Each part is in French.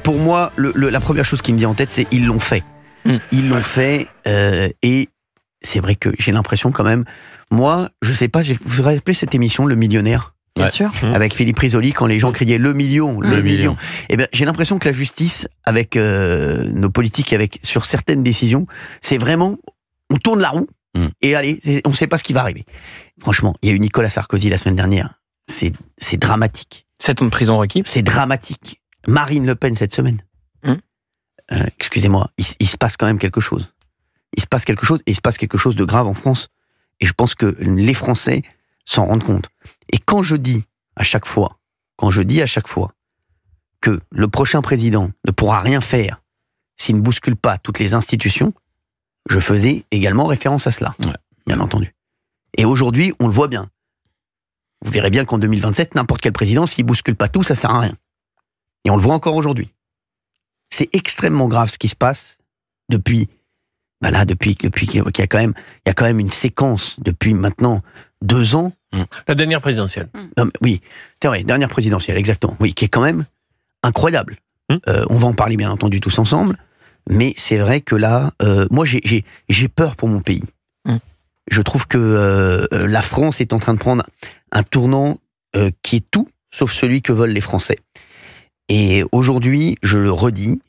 Pour moi, la première chose qui me vient en tête, c'est ils l'ont fait. Ils l'ont fait, et c'est vrai que j'ai l'impression quand même. Moi, je sais pas, vous vous rappelez cette émission, Le Millionnaire ? Bien sûr. Avec Philippe Risoli, quand les gens criaient le million. Eh ben, j'ai l'impression que la justice, avec nos politiques, sur certaines décisions, c'est vraiment, on tourne la roue, et allez, on ne sait pas ce qui va arriver. Franchement, il y a eu Nicolas Sarkozy la semaine dernière. C'est dramatique. 7 ans de prison requis. C'est dramatique. Marine Le Pen cette semaine. Excusez-moi, il se passe quand même quelque chose. Il se passe quelque chose, et il se passe quelque chose de grave en France. Et je pense que les Français s'en rendent compte. Et quand je dis à chaque fois que le prochain président ne pourra rien faire s'il ne bouscule pas toutes les institutions, je faisais également référence à cela, bien entendu. Et aujourd'hui, on le voit bien. Vous verrez bien qu'en 2027, n'importe quel président, s'il bouscule pas tout, ça sert à rien. Et on le voit encore aujourd'hui. C'est extrêmement grave ce qui se passe depuis qu'il y a quand même une séquence depuis maintenant 2 ans. La dernière présidentielle. Oui, c'est vrai, dernière présidentielle, exactement. Oui, qui est quand même incroyable. On va en parler bien entendu tous ensemble, mais c'est vrai que là, moi j'ai peur pour mon pays. Je trouve que la France est en train de prendre un tournant qui est tout sauf celui que veulent les Français. Et aujourd'hui, je le redis,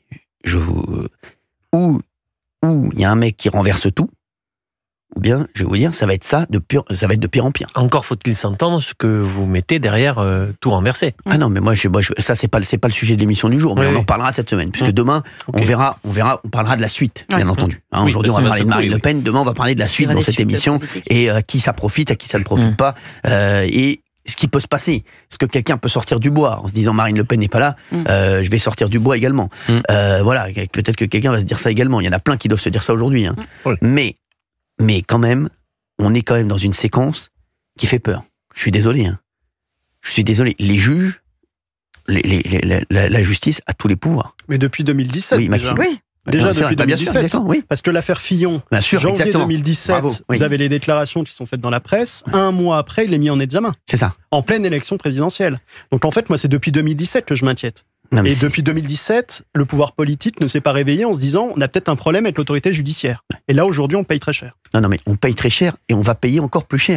où il y a un mec qui renverse tout, ou bien, je vais vous dire, ça va être de pire en pire. Encore faut-il s'entendre ce que vous mettez derrière tout renversé. Ah non, mais moi ça c'est pas le sujet de l'émission du jour, mais on en parlera cette semaine, puisque demain, on parlera de la suite, bien entendu. Aujourd'hui, on va parler de Marine Le Pen, demain, on va parler de la suite dans cette émission, et à qui ça profite, à qui ça ne profite pas, et ce qui peut se passer. Est-ce que quelqu'un peut sortir du bois en se disant Marine Le Pen n'est pas là, je vais sortir du bois également. Voilà, peut-être que quelqu'un va se dire ça également. Il y en a plein qui doivent se dire ça aujourd'hui. Mais quand même, on est quand même dans une séquence qui fait peur. Je suis désolé. Les juges, la justice a tous les pouvoirs. Mais depuis 2017. Oui, Maxime. Déjà depuis 2017, oui. Parce que l'affaire Fillon, janvier 2017, vous avez les déclarations qui sont faites dans la presse, 1 mois après, il est mis en examen. C'est ça. En pleine élection présidentielle. Donc en fait, moi, c'est depuis 2017 que je m'inquiète. Et depuis 2017, le pouvoir politique ne s'est pas réveillé en se disant on a peut-être un problème avec l'autorité judiciaire. Et là, aujourd'hui, on paye très cher. Non, mais on paye très cher et on va payer encore plus cher.